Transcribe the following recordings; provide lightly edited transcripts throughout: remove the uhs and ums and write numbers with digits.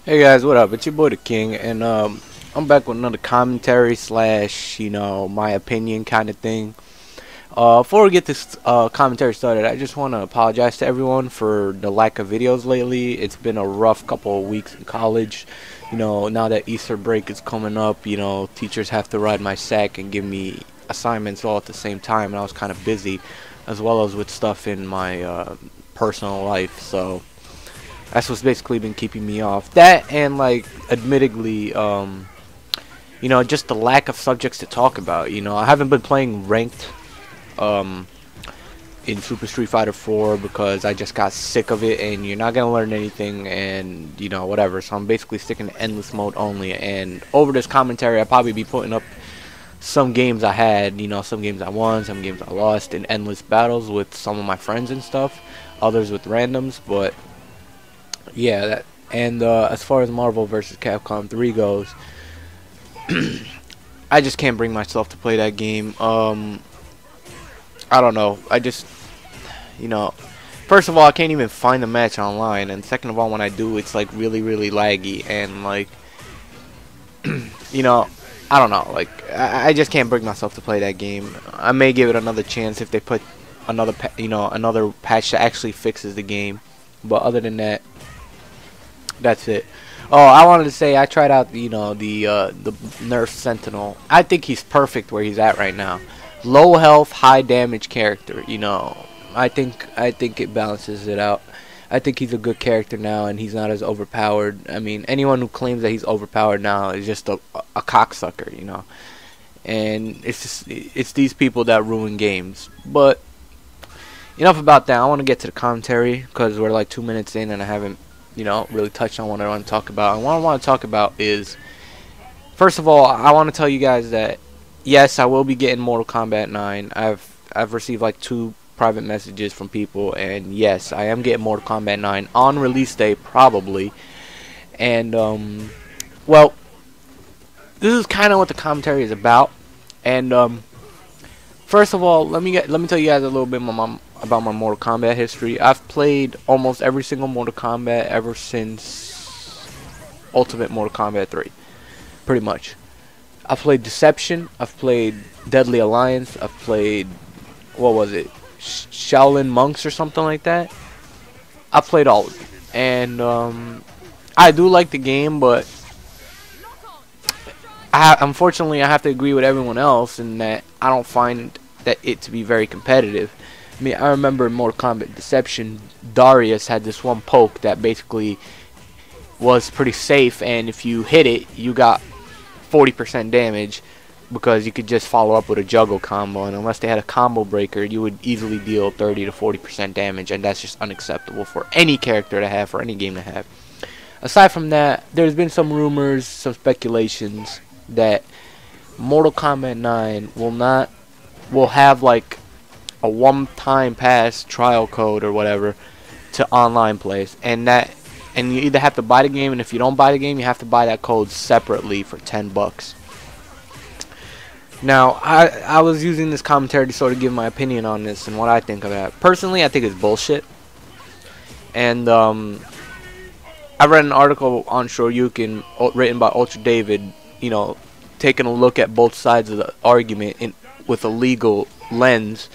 Hey guys, what up? It's your boy the King, and I'm back with another commentary slash, my opinion kind of thing. Before we get this commentary started, I just want to apologize to everyone for the lack of videos lately. It's been a rough couple of weeks in college. Now that Easter break is coming up, teachers have to ride my sack and give me assignments all at the same time, and I was kind of busy, as well as with stuff in my personal life, so that's what's basically been keeping me off. That and admittedly, just the lack of subjects to talk about. I haven't been playing ranked um, in Super Street Fighter 4 because I just got sick of it, and you're not gonna learn anything, and whatever. So I'm basically sticking to endless mode only. And over this commentary, I'll probably be putting up some games I had, some games I won, some games I lost in endless battles with some of my friends and stuff, others with randoms, but yeah, that and as far as Marvel vs. Capcom 3 goes, I just can't bring myself to play that game. I don't know. I just, first of all, I can't even find a match online, and second of all, when I do, it's like really, really laggy, and I don't know. I just can't bring myself to play that game. I may give it another chance if they put another, another patch that actually fixes the game, but other than that. That's it. Oh, I wanted to say I tried out, the Nerf Sentinel. I think he's perfect where he's at right now. Low health, high damage character. I think it balances it out. I think he's a good character now, and he's not as overpowered. I mean, anyone who claims that he's overpowered now is just a cocksucker. And it's these people that ruin games. But enough about that. I want to get to the commentary because we're like 2 minutes in, and I haven't really touched on what I want to talk about. And what I want to talk about is, first of all, I want to tell you guys that yes, I will be getting Mortal Kombat 9. I've received like 2 private messages from people, and yes, I am getting Mortal Kombat 9 on release day probably. And well, this is kind of what the commentary is about. And first of all, let me tell you guys a little bit about my Mortal Kombat history. I've played almost every single Mortal Kombat ever since Ultimate Mortal Kombat 3, pretty much. I've played Deception, I've played Deadly Alliance, I've played, what was it, Shaolin Monks or something like that. I've played all of them, and I do like the game, but unfortunately I have to agree with everyone else in that I don't find that it to be very competitive. I mean, I remember in Mortal Kombat Deception, Darius had this one poke that basically was pretty safe, and if you hit it, you got 40% damage because you could just follow up with a juggle combo, and unless they had a combo breaker, you would easily deal 30 to 40% damage, and that's just unacceptable for any character to have, for any game to have. Aside from that, there's been some rumors, some speculations that Mortal Kombat 9 will have like a one-time pass trial code or whatever to online plays, and you either have to buy the game, and if you don't buy the game, you have to buy that code separately for $10. Now, I was using this commentary to sort of give my opinion on this and what I think of that. Personally, I think it's bullshit, and I read an article on Shoryuken written by Ultra David, taking a look at both sides of the argument with a legal lens.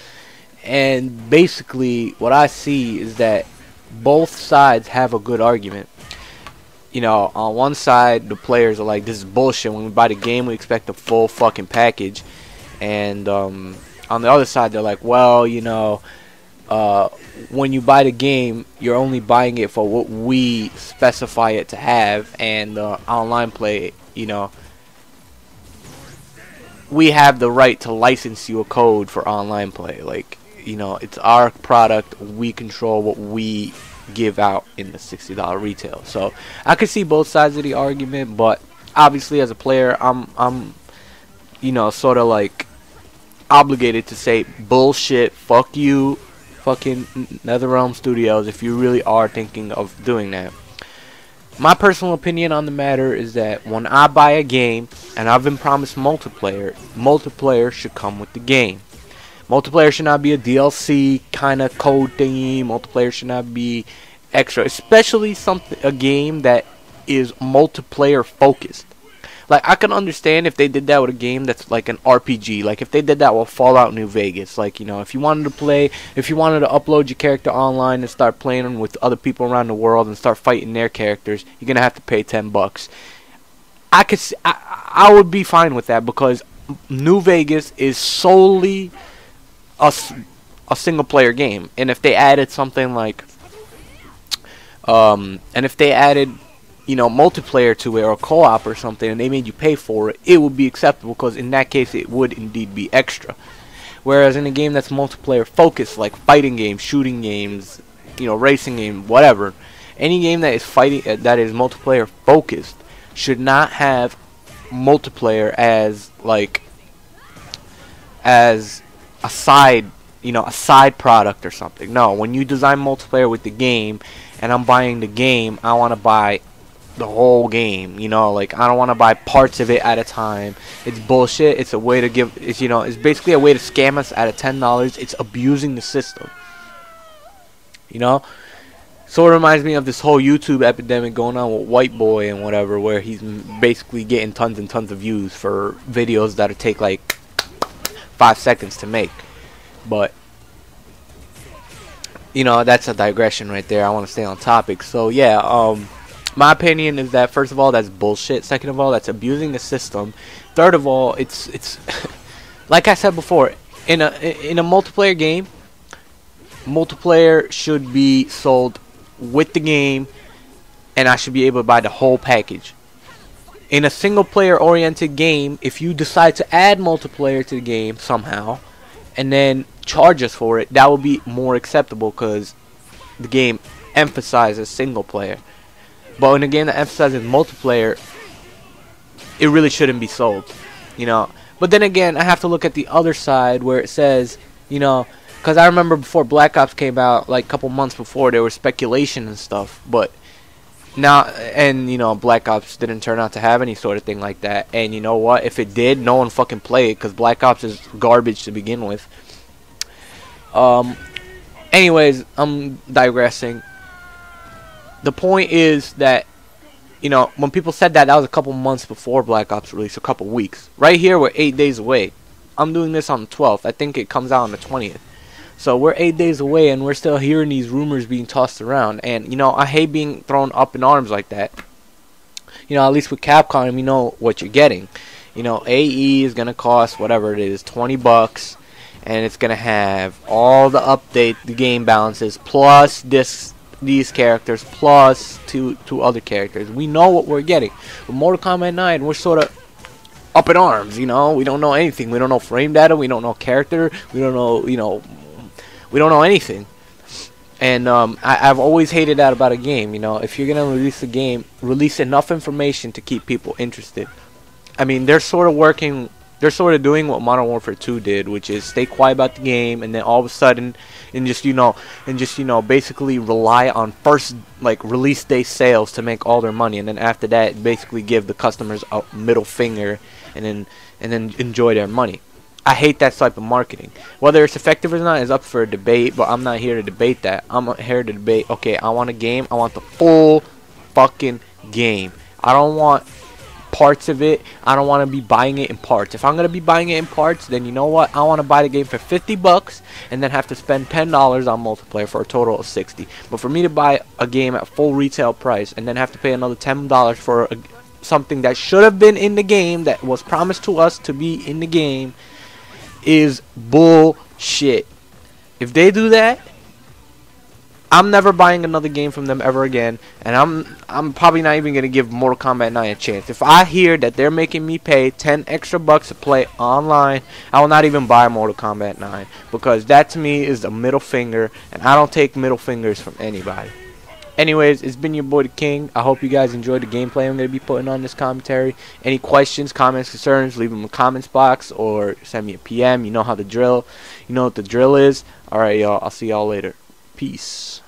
And basically, what I see is that both sides have a good argument. On one side, the players are like, this is bullshit. When we buy the game, we expect the full fucking package. And on the other side, they're like, well, when you buy the game, you're only buying it for what we specify it to have. And online play, we have the right to license you a code for online play. It's our product. We control what we give out in the $60 retail. So I could see both sides of the argument, but obviously as a player, I'm sort of like obligated to say bullshit. Fuck you, fucking NetherRealm Studios, if you really are thinking of doing that. My personal opinion on the matter is that when I buy a game and I've been promised multiplayer should come with the game. Multiplayer should not be a DLC kind of code thingy. Multiplayer should not be extra, especially a game that is multiplayer focused. Like, I can understand if they did that with a game that's like an RPG. Like, if they did that with Fallout New Vegas. Like, you know, if you wanted to upload your character online and start playing with other people around the world and start fighting their characters, you're going to have to pay $10. I would be fine with that, because New Vegas is solely a single player game. And if they added something like, you know, multiplayer to it, or co-op or something, and they made you pay for it, it would be acceptable, because in that case it would indeed be extra. Whereas in a game that's multiplayer focused, like fighting games, shooting games, you know, racing game, whatever, any game that is multiplayer focused should not have multiplayer as a side, you know, a side product or something. No, when you design multiplayer with the game, and I'm buying the game, I want to buy the whole game, you know. Like, I don't want to buy parts of it at a time. It's bullshit. It's a way to it's basically a way to scam us out of $10. It's abusing the system, you know. So it reminds me of this whole YouTube epidemic going on with White Boy and whatever, where he's basically getting tons and tons of views for videos that take like 5 seconds to make. But, you know, that's a digression right there. I want to stay on topic. So yeah, my opinion is that, first of all, that's bullshit. Second of all, that's abusing the system. Third of all, it's like I said before, in a multiplayer game, multiplayer should be sold with the game, and I should be able to buy the whole package. In a single player oriented game, if you decide to add multiplayer to the game somehow and then charge us for it, that would be more acceptable, because the game emphasizes single player. But in a game that emphasizes multiplayer, it really shouldn't be sold, you know. But then again, I have to look at the other side, where it says, you know, because I remember before Black Ops came out, like a couple months before, there was speculation and stuff. But now, and you know, Black Ops didn't turn out to have any sort of thing like that. And you know what? If it did, no one fucking play it, because Black Ops is garbage to begin with. Anyways, I'm digressing. The point is that, you know, when people said that, that was a couple months before Black Ops release, a couple weeks. Right here, we're 8 days away. I'm doing this on the 12th. I think it comes out on the 20th. So we're 8 days away, and we're still hearing these rumors being tossed around. And, you know, I hate being thrown up in arms like that. You know, at least with Capcom, you know what you're getting. You know, AE is going to cost whatever it is, $20. And it's going to have all the the game balances, plus these characters, plus two other characters. We know what we're getting. With Mortal Kombat 9, we're sort of up in arms, you know. We don't know anything. We don't know frame data. We don't know character. We don't know, you know, we don't know anything. And I've always hated that about a game, you know. If you're going to release a game, release enough information to keep people interested. I mean, they're sort of doing what Modern Warfare 2 did, which is stay quiet about the game, and then all of a sudden, and just basically rely on first, like, release day sales to make all their money, and then after that, basically give the customers a middle finger, and then enjoy their money. I hate that type of marketing. Whether it's effective or not is up for a debate, but I'm not here to debate that. I'm here to debate, okay, I want a game, I want the full fucking game. I don't want parts of it. I don't want to be buying it in parts. If I'm going to be buying it in parts, then you know what? I want to buy the game for $50 and then have to spend $10 on multiplayer for a total of $60. But for me to buy a game at full retail price and then have to pay another $10 for something that should have been in the game, that was promised to us to be in the game, is bullshit. If they do that, I'm never buying another game from them ever again, and I'm probably not even gonna give Mortal Kombat 9 a chance. If I hear that they're making me pay 10 extra bucks to play online, I will not even buy Mortal Kombat 9, because that to me is a middle finger, and I don't take middle fingers from anybody. Anyways, it's been your boy the King. I hope you guys enjoyed the gameplay I'm gonna be putting on this commentary. Any questions, comments, concerns, leave them in the comments box or send me a PM. You know how the drill. You know what the drill is. Alright, y'all. I'll see y'all later. Peace.